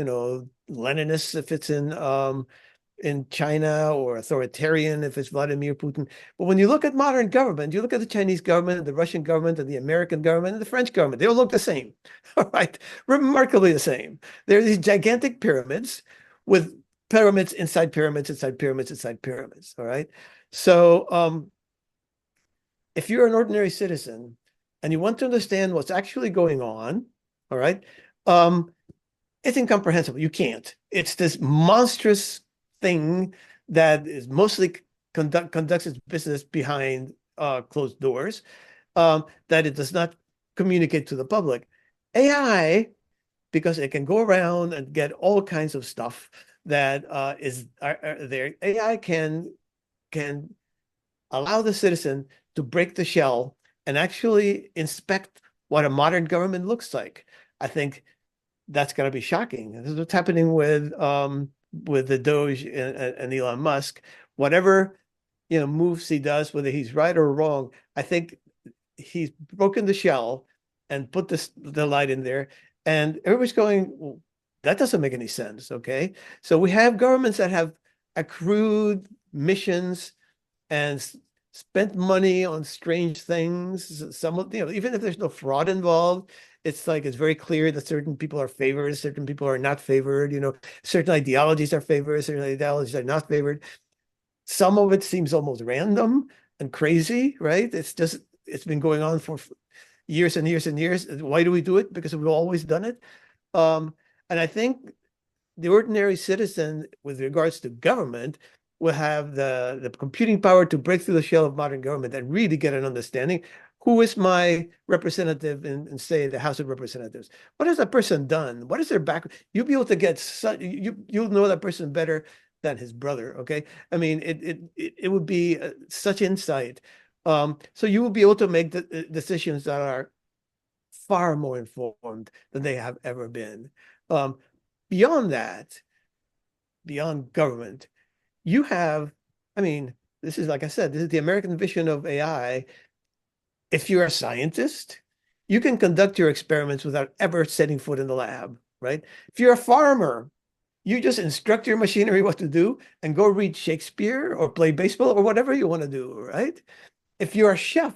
Leninists if it's in China, or authoritarian if it's Vladimir Putin. But when you look at modern government, you look at the Chinese government, the Russian government, and the American government, and the French government, they all look the same, all right? Remarkably the same. There are these gigantic pyramids with pyramids inside pyramids, inside pyramids, inside pyramids, all right? So if you're an ordinary citizen and you want to understand what's actually going on, all right, it's incomprehensible. You can't. It's this monstrous thing that is mostly conducts its business behind closed doors, that it does not communicate to the public. AI, because it can go around and get all kinds of stuff that are there. AI can allow the citizen to break the shell and actually inspect what a modern government looks like. I think that's going to be shocking. This is what's happening with the Doge and Elon Musk. Whatever moves he does, whether he's right or wrong, I think he's broken the shell and put the light in there, and everybody's going, well, that doesn't make any sense. Okay, so we have governments that have accrued missions and spent money on strange things. Some of, even if there's no fraud involved, it's like it's very clear that certain people are favored, certain people are not favored, certain ideologies are favored, certain ideologies are not favored. Some of it seems almost random and crazy, right? It's been going on for years and years and years. Why do we do it? Because we've always done it. And I think the ordinary citizen, with regards to government, will have the computing power to break through the shell of modern government and really get an understanding. Who is my representative in say, the House of Representatives? What has that person done? What is their background? You'll be able to get such, you'll know that person better than his brother. Okay, I mean, it would be such insight. So you will be able to make the decisions that are far more informed than they have ever been. Um, Beyond that, beyond government, you have, I mean, this is, like I said, this is the American vision of AI. If you're a scientist, you can conduct your experiments without ever setting foot in the lab, right? If you're a farmer, you just instruct your machinery what to do and go read Shakespeare or play baseball or whatever you want to do, right? If you're a chef,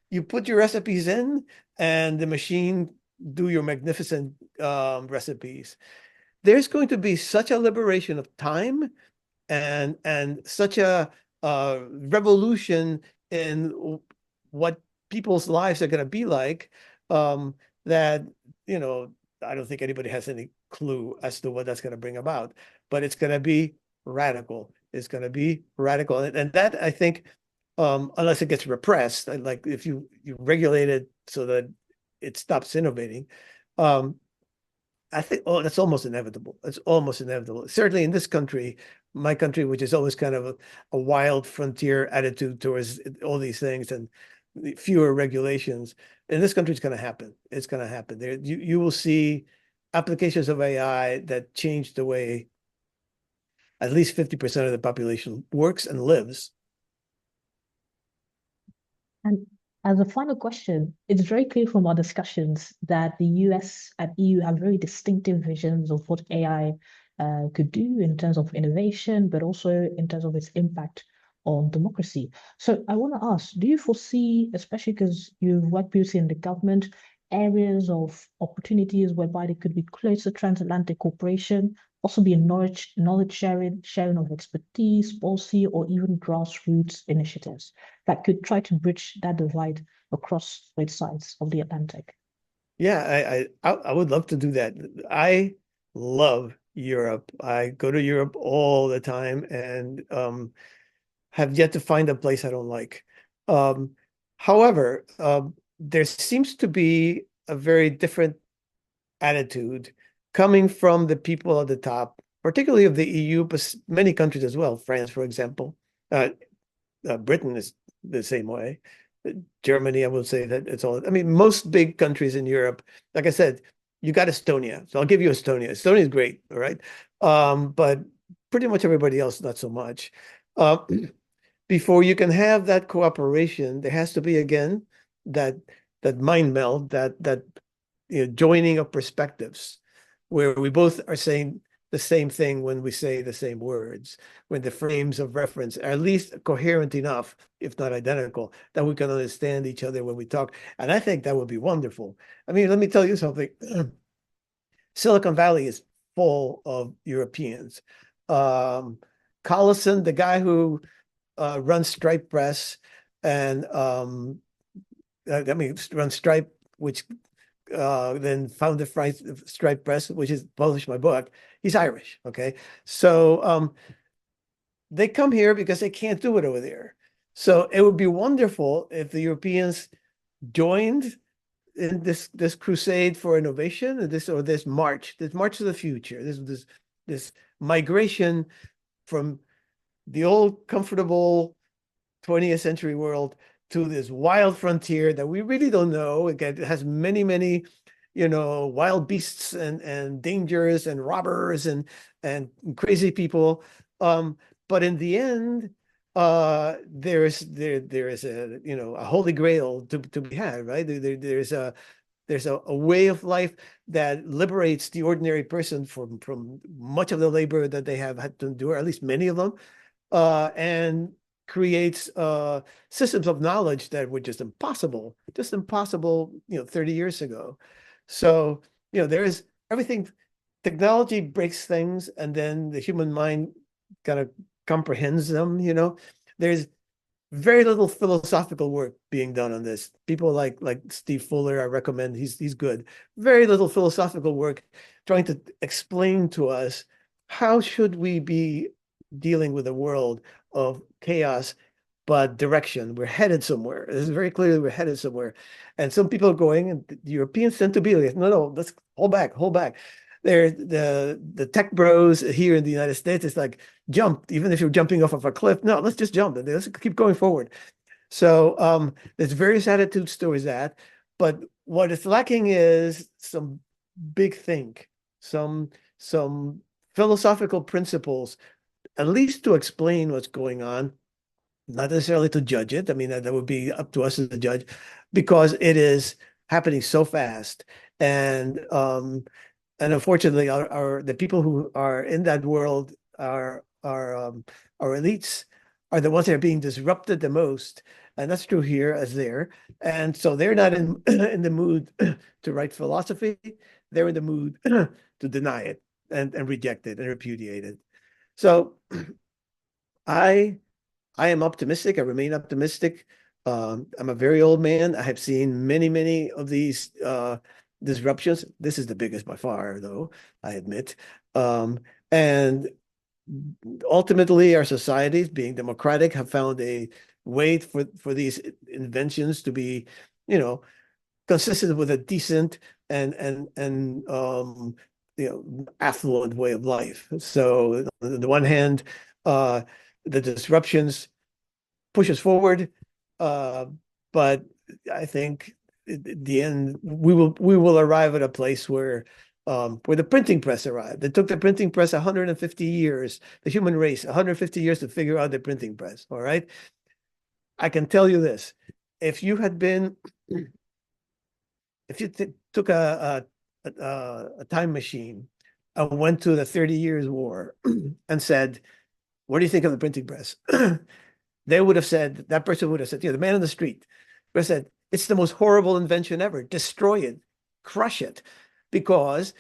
you put your recipes in and the machine do your magnificent recipes. There's going to be such a liberation of time and such a revolution in what people's lives are going to be like, that I don't think anybody has any clue as to what that's going to bring about, but it's going to be radical. It's going to be radical, and that, I think, unless it gets repressed, like if you regulate it so that it stops innovating, I think, oh, that's almost inevitable. It's almost inevitable. Certainly in this country, my country, which is always kind of a wild frontier attitude towards all these things and fewer regulations. In this country, it's going to happen. It's going to happen. There, you will see applications of AI that change the way at least 50% of the population works and lives. And as a final question, it's very clear from our discussions that the US and EU have very distinctive visions of what AI could do in terms of innovation, but also in terms of its impact on democracy. So I want to ask, do you foresee, especially because you've worked previously in the government, areas of opportunities whereby there could be closer transatlantic cooperation, also be a knowledge sharing of expertise, policy, or even grassroots initiatives that could try to bridge that divide across both sides of the Atlantic? Yeah, I would love to do that. I love Europe. I go to Europe all the time and have yet to find a place I don't like. Um, However, there seems to be a very different attitude coming from the people at the top, particularly of the EU, but many countries as well. France, for example, uh, Britain is the same way. Germany, I will say that it's all. I mean, most big countries in Europe, like I said, you got Estonia, so I'll give you Estonia. Estonia is great, all right, but pretty much everybody else not so much. Uh, Before you can have that cooperation, there has to be again that that mind meld, that joining of perspectives, where we both are saying the same thing when we say the same words, when the frames of reference are at least coherent enough, if not identical, that we can understand each other when we talk. And I think that would be wonderful. I mean, let me tell you something. Silicon Valley is full of Europeans. Um, Collison, the guy who runs Stripe Press, and I mean, runs Stripe, which then founded Stripe Press, which has published my book. He's Irish, okay? So they come here because they can't do it over there. So it would be wonderful if the Europeans joined in this crusade for innovation, and this march to the future, this migration from the old comfortable 20th century world to this wild frontier that we really don't know. Again, it has many, wild beasts and dangers and robbers and crazy people. But in the end, there is a holy grail to be had, right? There's a way of life that liberates the ordinary person from much of the labor that they have had to endure, at least many of them, and creates systems of knowledge that were just impossible, 30 years ago. So, there is everything. Technology breaks things, and then the human mind kind of comprehends them. There's very little philosophical work being done on this. People like Steve Fuller, I recommend. He's good. Very little philosophical work trying to explain to us how should we be dealing with a world of chaos, but direction. We're headed somewhere. This is very clearly we're headed somewhere. And some people are going, and the Europeans tend to be like, no, let's hold back, hold back. They're the tech bros here in the United States. It's like jump, even if you're jumping off of a cliff. No, let's just jump. Let's keep going forward. So there's various attitudes towards that. But what is lacking is some big think, some philosophical principles, at least to explain what's going on, not necessarily to judge it. I mean, that would be up to us as a judge, because it is happening so fast. And unfortunately, the people who are in that world our elites are the ones that are being disrupted the most, and that's true here as there. And so they're not in in the mood to write philosophy. They're in the mood to deny it and reject it and repudiate it. So I I am optimistic. I remain optimistic. I'm a very old man. I have seen many of these disruptions. This is the biggest by far, though, I admit. And ultimately, our societies, being democratic, have found a way for these inventions to be, consistent with a decent and affluent way of life. So on the one hand, uh, the disruptions push us forward, uh, but I think at the end we will arrive at a place where the printing press arrived. It took the printing press 150 years, the human race 150 years to figure out the printing press. All right, I can tell you this: if you had been, if you took a time machine and went to the 30 Years' War and said, "What do you think of the printing press?" They would have said, that person would have said, the man in the street would have said, it's the most horrible invention ever. Destroy it, crush it, because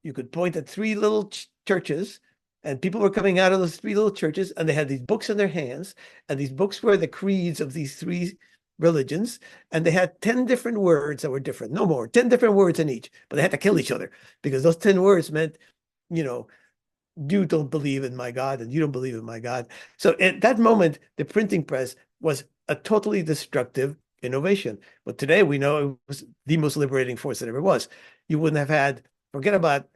you could point at three little churches, and people were coming out of those three little churches, and they had these books in their hands, and these books were the creeds of these three religions, and they had 10 different words that were different, no more, 10 different words in each, but they had to kill each other because those 10 words meant, you know, you don't believe in my God and you don't believe in my God. So at that moment, the printing press was a totally destructive innovation. But today we know it was the most liberating force that ever was. You wouldn't have had, forget about,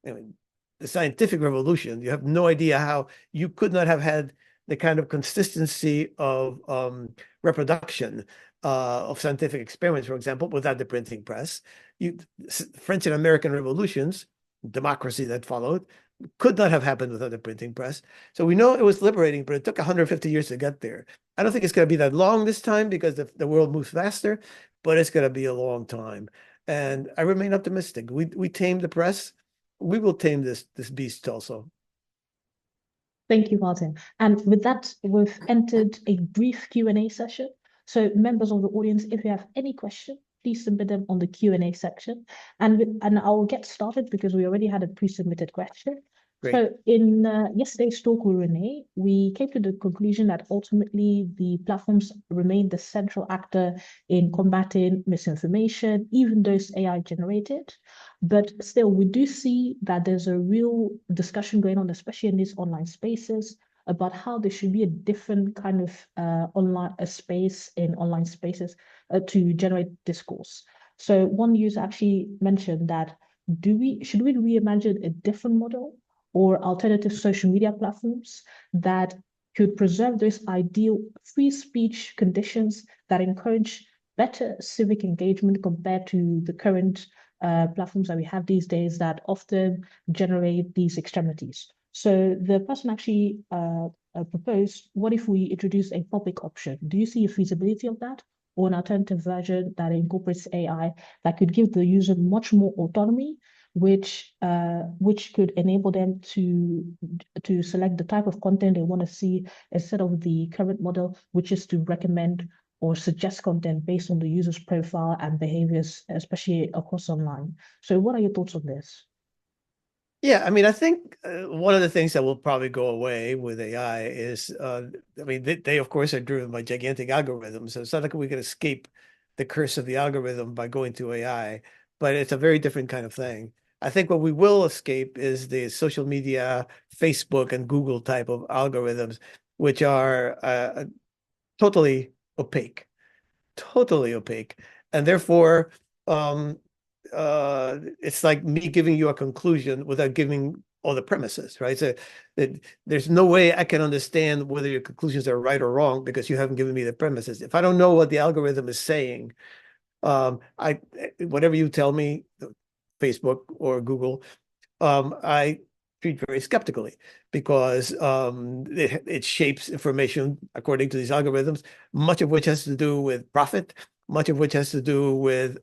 I mean, the scientific revolution. You have no idea how you could not have had the kind of consistency of reproduction of scientific experiments, for example, without the printing press. French and American revolutions, democracy that followed, could not have happened without the printing press. So we know it was liberating, but it took 150 years to get there. I don't think it's going to be that long this time because the world moves faster, but it's going to be a long time. And I remain optimistic. We tamed the press. We will tame this beast also. Thank you, Martin. And with that, we've entered a brief Q&A session. So members of the audience, if you have any question, please submit them on the Q&A section. And I'll get started because we already had a pre-submitted question. Great. So in yesterday's talk with Renee, we came to the conclusion that ultimately the platforms remain the central actor in combating misinformation, even though it's AI generated. But still, we do see that there's a real discussion going on, especially in these online spaces, about how there should be a different kind of online space in online spaces to generate discourse. So one user actually mentioned that should we reimagine a different model or alternative social media platforms that could preserve those ideal free speech conditions that encourage better civic engagement compared to the current platforms that we have these days that often generate these extremities. So the person actually proposed, what if we introduce a public option? Do you see a feasibility of that? Or an alternative version that incorporates AI that could give the user much more autonomy, which could enable them to select the type of content they want to see instead of the current model, which is to recommend or suggest content based on the user's profile and behaviors, especially across online. So what are your thoughts on this? Yeah, I mean, I think one of the things that will probably go away with AI is, I mean, they of course are driven by gigantic algorithms. So it's not like we can escape the curse of the algorithm by going to AI, but it's a very different kind of thing. I think what we will escape is the social media, Facebook and Google type of algorithms, which are totally opaque, totally opaque. And therefore, um, it's like me giving you a conclusion without giving all the premises, right? So there's no way I can understand whether your conclusions are right or wrong because you haven't given me the premises. If I don't know what the algorithm is saying, I whatever you tell me, Facebook or Google, I treat very skeptically because it shapes information according to these algorithms, much of which has to do with profit, much of which has to do with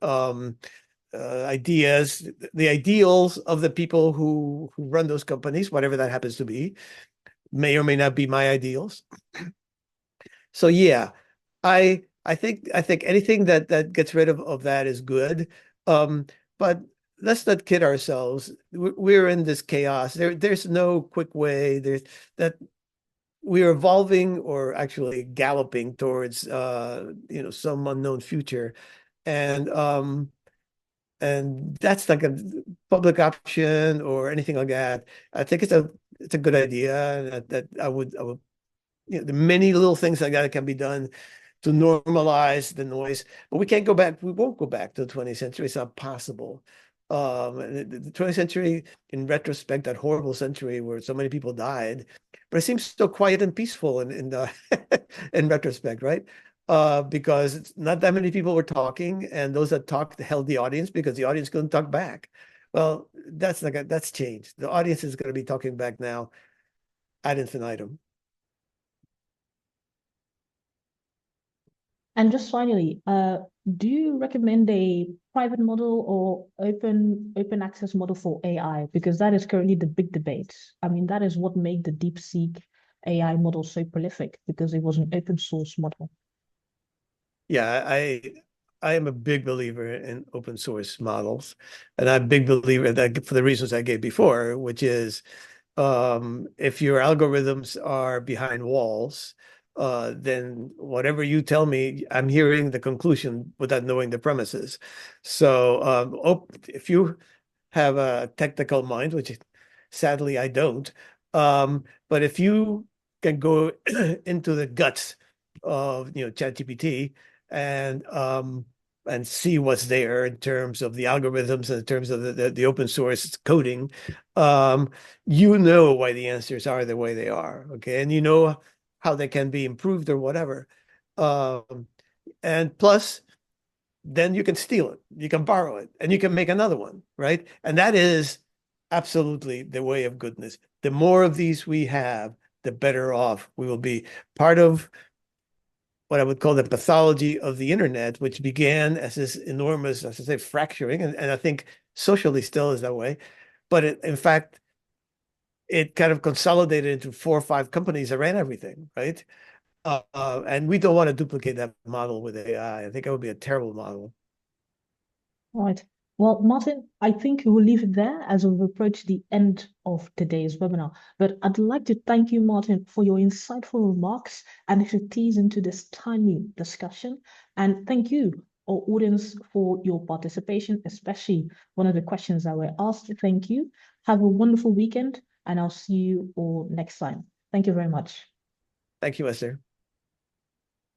ideas, the ideals of the people who run those companies, whatever that happens to be, may or may not be my ideals. So yeah, I think anything that gets rid of that is good. But let's not kid ourselves. We're in this chaos. There's no quick way. There's that we're evolving or actually galloping towards some unknown future. And that's like a public option or anything like that. I think it's a good idea that I would the many little things like that can be done to normalize the noise, but we can't go back. We won't go back to the 20th century. It's not possible. The 20th century, in retrospect, that horrible century where so many people died, but it seems so quiet and peaceful in in retrospect, right? Because not that many people were talking, and those that talked held the audience because the audience couldn't talk back. Well, that's changed. The audience is going to be talking back now ad infinitum. And just finally, do you recommend a private model or open access model for AI? Because that is currently the big debate. I mean, that is what made the DeepSeek AI model so prolific because it was an open source model. Yeah, I am a big believer in open source models, and I'm a big believer that for the reasons I gave before, which is if your algorithms are behind walls, then whatever you tell me, I'm hearing the conclusion without knowing the premises. So if you have a technical mind, which sadly I don't. But if you can go into the guts of ChatGPT and see what's there in terms of the algorithms and in terms of the open source coding, um, you know why the answers are the way they are. Okay, and you know how they can be improved or whatever. Um, and plus then you can steal it, you can borrow it, and you can make another one, right? And that is absolutely the way of goodness. The more of these we have, the better off we will be. Part of what I would call the pathology of the internet, which began as this enormous, as I say, fracturing, and I think socially still is that way. But in fact, it kind of consolidated into 4 or 5 companies that ran everything, right? And we don't want to duplicate that model with AI. I think it would be a terrible model. Right. Well, Martin, I think we will leave it there as we've approached the end of today's webinar. But I'd like to thank you, Martin, for your insightful remarks and expertise into this timely discussion. And thank you, our audience, for your participation, especially one of the questions that were asked. Thank you. Have a wonderful weekend, and I'll see you all next time. Thank you very much. Thank you, Esther.